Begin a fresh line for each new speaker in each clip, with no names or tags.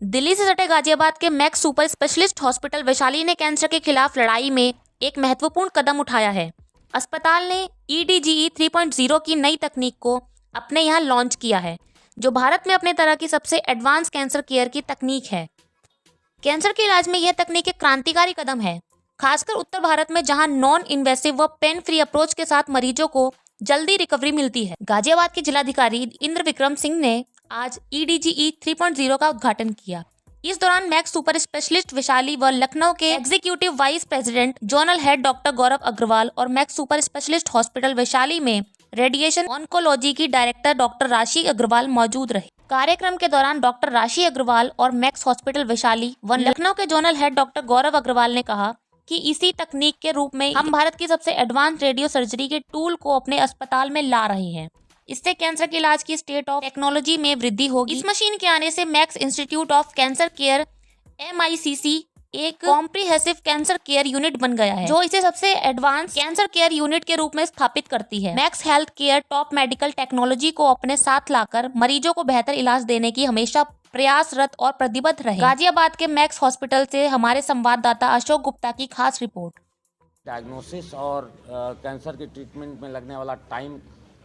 दिल्ली से सटे गाजियाबाद के max super specialist hospital Vaishali ने कैंसर के खिलाफ लड़ाई में एक महत्वपूर्ण कदम उठाया है। अस्पताल ने EDGE 3.0 की नई तकनीक को अपने यहाँ लॉन्च किया है, जो भारत में अपने तरह की सबसे एडवांस कैंसर केयर की तकनीक है। कैंसर के इलाज में यह तकनीक एक क्रांतिकारी कदम है, खासकर उत्तर भारत में जहां नॉन इन्वेसिव व पेन फ्री अप्रोच के साथ मरीजों को जल्दी रिकवरी मिलती है। गाजियाबाद के जिलाधिकारी इंद्र विक्रम सिंह ने आज EDGE 3.0 का उद्घाटन किया। इस दौरान मैक्स सुपर स्पेशलिस्ट वैशाली व लखनऊ के executive vice president zonal head doctor Gaurav Agarwal और Max super specialist hospital Vaishali में रेडिएशन ऑन्कोलॉजी की डायरेक्टर डॉक्टर राशि अग्रवाल मौजूद रहे। कार्यक्रम के दौरान डॉक्टर राशि अग्रवाल और मैक्स हॉस्पिटल वैशाली व लखनऊ के zonal head doctor Gaurav Agarwal ने कहा कि इसी तकनीक के रूप में हम भारत की सबसे एडवांस रेडियो सर्जरी के टूल को अपने अस्पताल में ला रहे हैं। इससे कैंसर के इलाज की स्टेट ऑफ टेक्नोलॉजी में वृद्धि होगी। इस मशीन के आने से max institute of cancer care MICC एक कॉम्प्रिहेंसिव कैंसर केयर यूनिट बन गया है, जो इसे सबसे एडवांस कैंसर केयर यूनिट के रूप में स्थापित करती है। Max health care top medical technology को अपने साथ लाकर मरीजों को बेहतर इलाज देने की हमेशा प्रयासरत और प्रतिबद्ध रहे। गाजियाबाद के मैक्स हॉस्पिटल से हमारे संवाददाता अशोक गुप्ता की खास रिपोर्ट।
डायग्नोसिस और कैंसर के ट्रीटमेंट में लगने वाला टाइम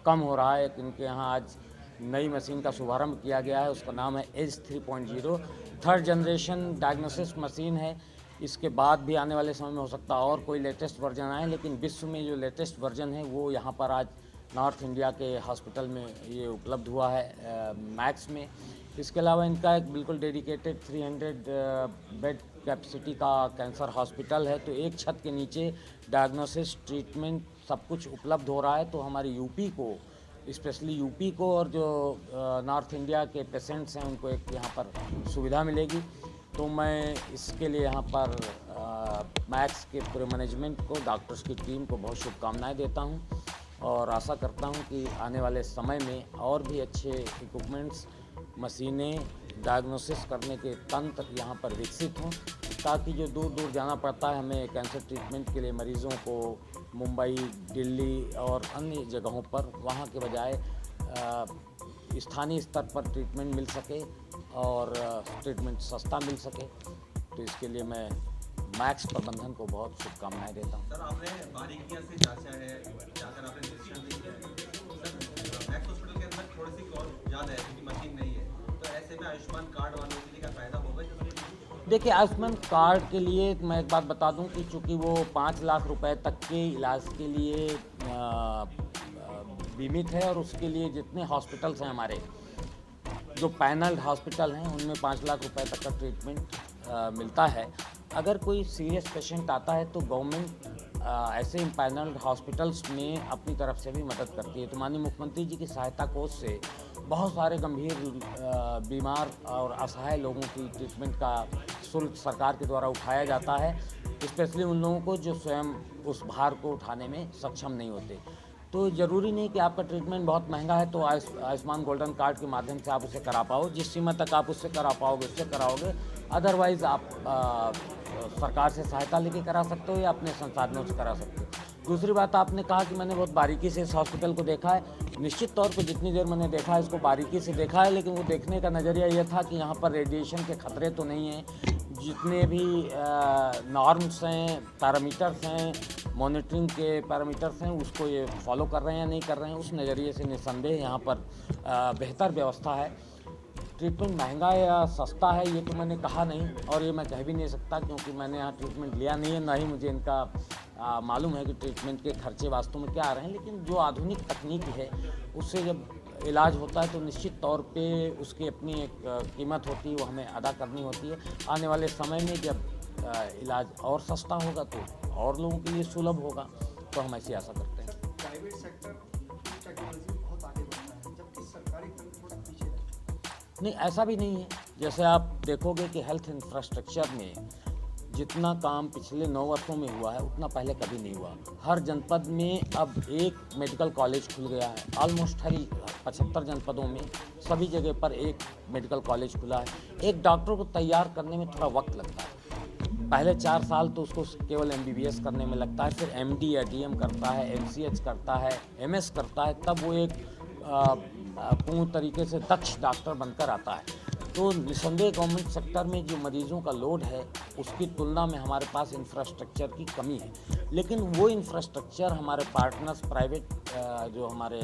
कम हो रहा है। इनके यहाँ आज नई मशीन का शुभारंभ किया गया है, उसका नाम है एज 3.0। थर्ड जनरेशन डायग्नोसिस मशीन है। इसके बाद भी आने वाले समय में हो सकता है और कोई लेटेस्ट वर्जन आए, लेकिन विश्व में जो लेटेस्ट वर्जन है वो यहाँ पर आज नॉर्थ इंडिया के हॉस्पिटल में ये उपलब्ध हुआ है मैक्स में। इसके अलावा इनका एक बिल्कुल डेडिकेटेड 300 बेड कैपेसिटी का कैंसर हॉस्पिटल है, तो एक छत के नीचे डायग्नोसिस ट्रीटमेंट सब कुछ उपलब्ध हो रहा है। तो हमारी यूपी को, स्पेशली यूपी को और जो नॉर्थ इंडिया के पेशेंट्स हैं उनको एक यहाँ पर सुविधा मिलेगी। तो मैं इसके लिए यहाँ पर मैक्स के पूरे मैनेजमेंट को, डॉक्टर्स की टीम को बहुत शुभकामनाएं देता हूँ और आशा करता हूँ कि आने वाले समय में और भी अच्छे इक्विपमेंट्स, मशीनें, डायग्नोसिस करने के तंत्र यहाँ पर विकसित हों, ताकि जो दूर दूर जाना पड़ता है हमें कैंसर ट्रीटमेंट के लिए मरीज़ों को मुंबई, दिल्ली और अन्य जगहों पर, वहाँ के बजाय स्थानीय स्तर पर ट्रीटमेंट मिल सके और ट्रीटमेंट सस्ता मिल सके। तो इसके लिए मैं मैक्स प्रबंधन को बहुत शुभकामनाएं देता हूँ।
सर, आपने बारीकियां से जांचा है, जाकर आपने डिसीजन लिया है। सर, मैक्स हॉस्पिटल के अंदर थोड़ी सी और ज़्यादा है क्योंकि मशीन नहीं है, तो ऐसे में आयुष्मान कार्ड वालों के लिए क्या फ़ायदा होगा?
देखिए, आयुष्मान कार्ड के लिए मैं एक बात बता दूं कि चूँकि वो 5 लाख रुपए तक के इलाज के लिए बीमित है और उसके लिए जितने हॉस्पिटल्स हैं हमारे, जो पैनल्ड हॉस्पिटल हैं, उनमें 5 लाख रुपए तक का ट्रीटमेंट मिलता है। अगर कोई सीरियस पेशेंट आता है तो गवर्नमेंट ऐसे पैनल्ड हॉस्पिटल्स में अपनी तरफ से भी मदद करती है। तो माननीय मुख्यमंत्री जी की सहायता कोष से बहुत सारे गंभीर बीमार और असहाय लोगों की ट्रीटमेंट का शुल्क सरकार के द्वारा उठाया जाता है, स्पेशली उन लोगों को जो स्वयं उस भार को उठाने में सक्षम नहीं होते। तो ज़रूरी नहीं कि आपका ट्रीटमेंट बहुत महंगा है तो आयुष्मान गोल्डन कार्ड के माध्यम से आप उसे करा पाओ। जिस सीमा तक आप उससे करा पाओगे उससे कराओगे, अदरवाइज़ आप सरकार से सहायता लेके करा सकते हो या अपने संसाधनों से करा सकते हो। दूसरी बात, आपने कहा कि मैंने बहुत बारीकी से इस हॉस्पिटल को देखा है। निश्चित तौर पर जितनी देर मैंने देखा है इसको बारीकी से देखा है, लेकिन वो देखने का नज़रिया ये था कि यहाँ पर रेडिएशन के खतरे तो नहीं हैं। जितने भी नॉर्म्स हैं, पैरामीटर्स हैं, मॉनिटरिंग के पैरामीटर्स हैं, उसको ये फॉलो कर रहे हैं या नहीं कर रहे हैं, उस नज़रिए से निस्संदेह यहाँ पर बेहतर व्यवस्था है। ट्रीटमेंट महंगा या सस्ता है ये तो मैंने कहा नहीं और ये मैं कह भी नहीं सकता, क्योंकि मैंने यहाँ ट्रीटमेंट लिया नहीं है, ना ही मुझे इनका मालूम है कि ट्रीटमेंट के खर्चे वास्तव में क्या आ रहे हैं। लेकिन जो आधुनिक तकनीक है उससे जब इलाज होता है तो निश्चित तौर पे उसकी अपनी एक कीमत होती है, वो हमें अदा करनी होती है। आने वाले समय में जब इलाज और सस्ता होगा तो और लोगों के लिए सुलभ होगा, तो हम ऐसी आशा करते हैं।
प्राइवेट सेक्टर टेक्नोलॉजी बहुत आगे बढ़ता है जबकि सरकारी तंत्र थोड़ा पीछे है।
नहीं, ऐसा भी नहीं है। जैसे आप देखोगे कि हेल्थ इंफ्रास्ट्रक्चर में जितना काम पिछले 9 वर्षों में हुआ है उतना पहले कभी नहीं हुआ। हर जनपद में अब एक मेडिकल कॉलेज खुल गया है। ऑलमोस्ट हर 75 जनपदों में सभी जगह पर एक मेडिकल कॉलेज खुला है। एक डॉक्टर को तैयार करने में थोड़ा वक्त लगता है। पहले 4 साल तो उसको केवल MBBS करने में लगता है, फिर MD या DM करता है, MCH करता है, MS करता है, तब वो एक पूर्ण तरीके से दक्ष डॉक्टर बनकर आता है। तो निसंदेह गवर्नमेंट सेक्टर में जो मरीज़ों का लोड है उसकी तुलना में हमारे पास इंफ्रास्ट्रक्चर की कमी है, लेकिन वो इंफ्रास्ट्रक्चर हमारे पार्टनर्स प्राइवेट जो हमारे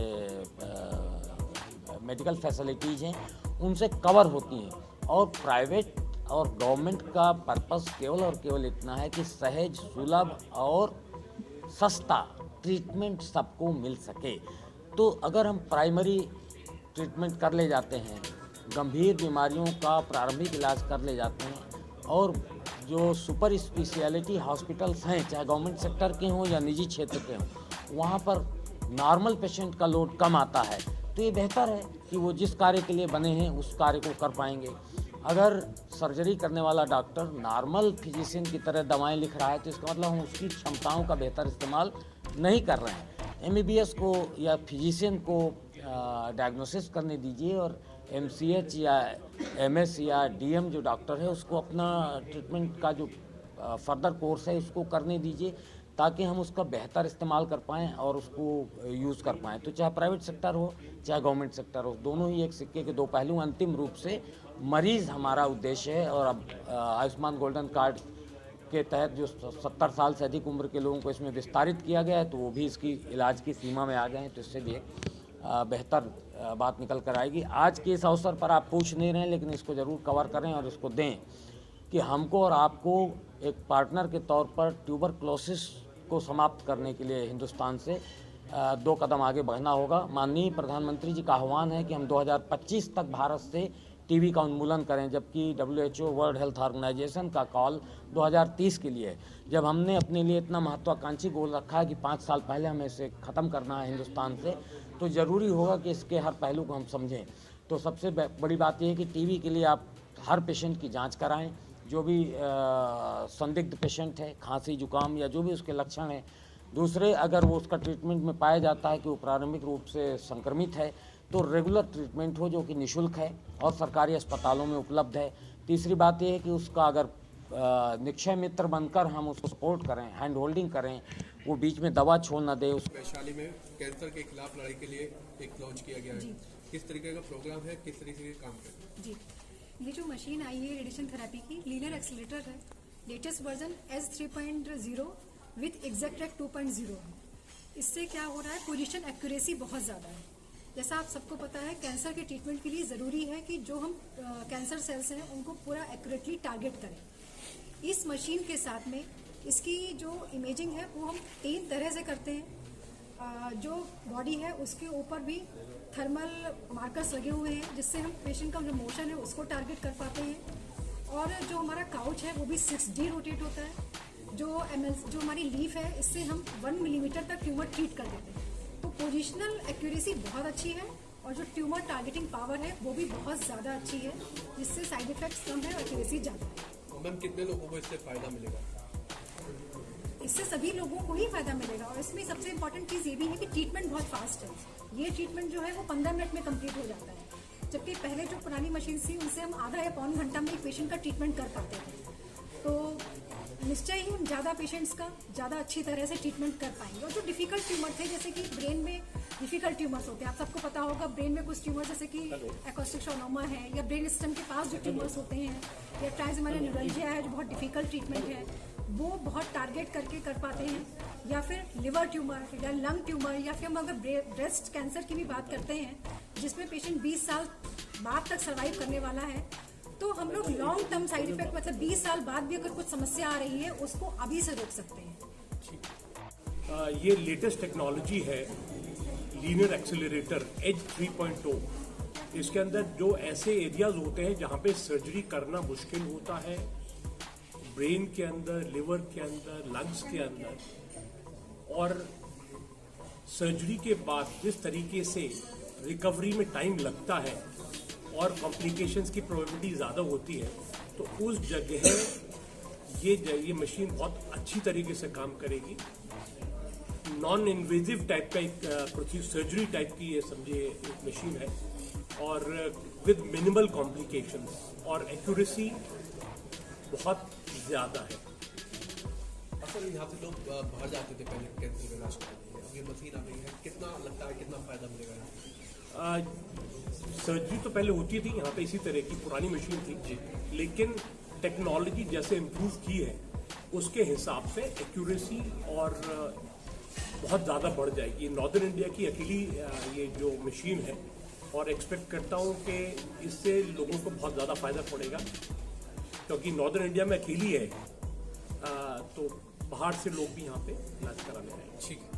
मेडिकल फैसिलिटीज़ हैं उनसे कवर होती हैं। और प्राइवेट और गवर्नमेंट का पर्पस केवल और केवल इतना है कि सहज, सुलभ और सस्ता ट्रीटमेंट सबको मिल सके। तो अगर हम प्राइमरी ट्रीटमेंट कर ले जाते हैं, गंभीर बीमारियों का प्रारंभिक इलाज कर ले जाते हैं, और जो सुपर स्पेशलिटी हॉस्पिटल्स हैं चाहे गवर्नमेंट सेक्टर के हों या निजी क्षेत्र के हों, वहाँ पर नॉर्मल पेशेंट का लोड कम आता है, तो ये बेहतर है कि वो जिस कार्य के लिए बने हैं उस कार्य को कर पाएंगे। अगर सर्जरी करने वाला डॉक्टर नॉर्मल फिजिशियन की तरह दवाएं लिख रहा है तो इसका मतलब हम उसकी क्षमताओं का बेहतर इस्तेमाल नहीं कर रहे हैं। एमबीबीएस को या फिजिशियन को डायग्नोसिस करने दीजिए और एमसीएच या एमएस या डीएम जो डॉक्टर है उसको अपना ट्रीटमेंट का जो फर्दर कोर्स है उसको करने दीजिए, ताकि हम उसका बेहतर इस्तेमाल कर पाएँ और उसको यूज़ कर पाएँ। तो चाहे प्राइवेट सेक्टर हो चाहे गवर्नमेंट सेक्टर हो, दोनों ही एक सिक्के के दो पहलू। अंतिम रूप से मरीज़ हमारा उद्देश्य है, और अब आयुष्मान गोल्डन कार्ड के तहत जो 70 साल से अधिक उम्र के लोगों को इसमें विस्तारित किया गया है, तो वो भी इसकी इलाज की सीमा में आ गए हैं, तो इससे भी एक बेहतर बात निकल कर आएगी। आज के इस अवसर पर आप पूछ नहीं रहे हैं, लेकिन इसको ज़रूर कवर करें और इसको दें कि हमको और आपको एक पार्टनर के तौर पर ट्यूबरक्लोसिस को समाप्त करने के लिए हिंदुस्तान से 2 कदम आगे बढ़ना होगा। माननीय प्रधानमंत्री जी का आह्वान है कि हम 2025 तक भारत से टीबी का उन्मूलन करें, जबकि WHO वर्ल्ड हेल्थ ऑर्गेनाइजेशन का कॉल 2030 के लिए है। जब हमने अपने लिए इतना महत्वाकांक्षी गोल रखा है कि 5 साल पहले हमें इसे ख़त्म करना है हिंदुस्तान से, तो ज़रूरी होगा कि इसके हर पहलू को हम समझें। तो सबसे बड़ी बात यह है कि टीबी के लिए आप हर पेशेंट की जाँच कराएँ, जो भी संदिग्ध पेशेंट है, खांसी जुकाम या जो भी उसके लक्षण हैं। दूसरे, अगर वो उसका ट्रीटमेंट में पाया जाता है कि वो प्रारंभिक रूप से संक्रमित है, तो रेगुलर ट्रीटमेंट हो जो कि निःशुल्क है और सरकारी अस्पतालों में उपलब्ध है। तीसरी बात यह है कि उसका अगर निक्षय मित्र बनकर हम उसको सपोर्ट करें, हैंड होल्डिंग करें, वो बीच में दवा छोड़ न दे।
वैशाली में कैंसर के खिलाफ लड़ाई के लिए एक लॉन्च किया गया है, किस तरीके का प्रोग्राम है, किस तरीके के काम करें?
जी, ये जो मशीन आई है रेडिएशन थेरेपी की, लीनियर एक्सीलरेटर है, latest version S3.0 with exact 2.0 है। इससे क्या हो रहा है, पोजीशन एक्यूरेसी बहुत ज़्यादा है। जैसा आप सबको पता है, कैंसर के ट्रीटमेंट के लिए ज़रूरी है कि जो हम कैंसर सेल्स हैं उनको पूरा एक्यूरेटली टारगेट करें। इस मशीन के साथ में इसकी जो इमेजिंग है वो हम 3 तरह से करते हैं। जो बॉडी है उसके ऊपर भी थर्मल मार्कर्स लगे हुए हैं, जिससे हम पेशेंट का जो मोशन है उसको टारगेट कर पाते हैं। और जो हमारा काउच है वो भी 6D रोटेट होता है। जो हमारी लीफ है, इससे हम 1 मिलीमीटर तक ट्यूमर ट्रीट कर देते हैं। तो पोजिशनल एक्यूरेसी बहुत अच्छी है और जो ट्यूमर टारगेटिंग पावर है वो भी बहुत ज़्यादा अच्छी है, जिससे साइड इफेक्ट्स कम है और एक्यूरेसी ज़्यादा है।
मैम, कितने लोगों को इससे फ़ायदा मिलेगा?
इससे सभी लोगों को ही फायदा मिलेगा। और इसमें सबसे इम्पोर्टेंट चीज़ ये भी है कि ट्रीटमेंट बहुत फास्ट है। ये ट्रीटमेंट जो है वो 15 मिनट में कंप्लीट हो जाता है, जबकि पहले जो पुरानी मशीन थी उनसे हम आधा या पौन घंटा में एक पेशेंट का ट्रीटमेंट कर पाते थे। तो निश्चय ही हम ज़्यादा पेशेंट्स का ज़्यादा अच्छी तरह से ट्रीटमेंट कर पाएंगे। और जो डिफ़िकल्ट ट्यूमर थे, जैसे कि ब्रेन में डिफ़िकल्ट ट्यूमर्स होते हैं, आप सबको पता होगा, ब्रेन में कुछ ट्यूमर जैसे कि एक्रोस्टिक शोनोमा है, या ब्रेन स्टेम के पास जो ट्यूमर्स होते हैं, या ट्राइजेमिनल न्यूरल्जिया है जो बहुत डिफ़िकल्ट ट्रीटमेंट है, वो बहुत टारगेट करके कर पाते हैं। या फिर लिवर ट्यूमर या लंग ट्यूमर, या फिर हम अगर ब्रेस्ट कैंसर की भी बात करते हैं जिसमें पेशेंट 20 साल बाद तक सर्वाइव करने वाला है, तो हम लोग लॉन्ग टर्म साइड इफेक्ट, मतलब 20 साल बाद भी अगर कुछ समस्या आ रही है उसको अभी से रोक सकते हैं।
ये लेटेस्ट टेक्नोलॉजी है लीनियर एक्सीलरेटर एज 3.0। इसके अंदर जो ऐसे एरियाज होते हैं जहाँ पे सर्जरी करना मुश्किल होता है, ब्रेन के अंदर, लिवर के अंदर, लंग्स के अंदर, और सर्जरी के बाद जिस तरीके से रिकवरी में टाइम लगता है और कॉम्प्लिकेशंस की प्रोबेबिलिटी ज़्यादा होती है, तो उस जगह ये मशीन बहुत अच्छी तरीके से काम करेगी। नॉन इन्वेजिव टाइप का एक सर्जरी टाइप की ये समझिए एक मशीन है, और विद मिनिमल कॉम्प्लिकेशंस, और एक्यूरेसी बहुत ज़्यादा है।
असल यहाँ से लोग बाहर जाते थे पहले कैंसर का इलाज कराने, अब ये मशीन आ गई है, कितना लगता है कितना फ़ायदा मिलेगा?
सर्जरी तो पहले होती थी यहाँ पे, इसी तरह की पुरानी मशीन थी, लेकिन टेक्नोलॉजी जैसे इम्प्रूव की है उसके हिसाब से एक्यूरेसी और बहुत ज़्यादा बढ़ जाएगी। नॉर्दर्न इंडिया की अकेली ये जो मशीन है, और एक्सपेक्ट करता हूँ कि इससे लोगों को बहुत ज़्यादा फ़ायदा पड़ेगा, क्योंकि नॉर्दर्न इंडिया में अकेली है, तो बाहर से लोग भी यहाँ पे इलाज कराने आए।
ठीक है।